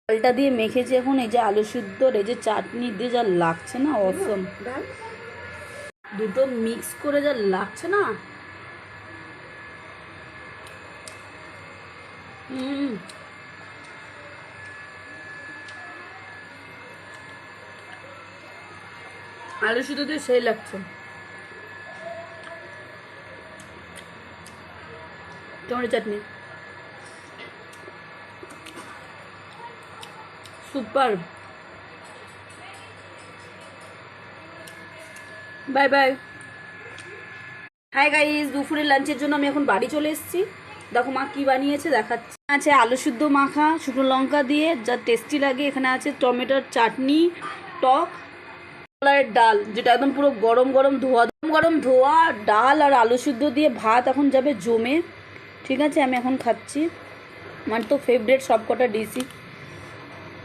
ডালটা দিয়ে মেখেছি এখন, এই যে আলু সিদ্ধর এই যে চাটনি দিয়ে যা লাগছে না, অসম। দুটো মিক্স করে যা লাগছে না, আলু সিদ্ধ দিয়ে সেই লাগছে। Tomato chutney super. Bye bye. Hi guys, দুপুরের লাঞ্চের জন্য আমি এখন বাড়ি চলে এসেছি। দেখো মা কি বানিয়েছে দেখাচ্ছি। আছে আলু সিদ্ধ মাখা শুকনো লঙ্কা দিয়ে, যা টেস্টি লাগে। এখানে আছে টমেটোর চাটনি, টক, কলাইয়ের ডাল, যেটা একদম পুরো গরম গরম ধোয়া গরম ধোয়া ডাল আর আলু সিদ্ধ দিয়ে ভাত এখন যাবে জমে। ঠিক আছে, আমি এখন খাচ্ছি। আমার তো ফেভারিট সব কটা ডিশই।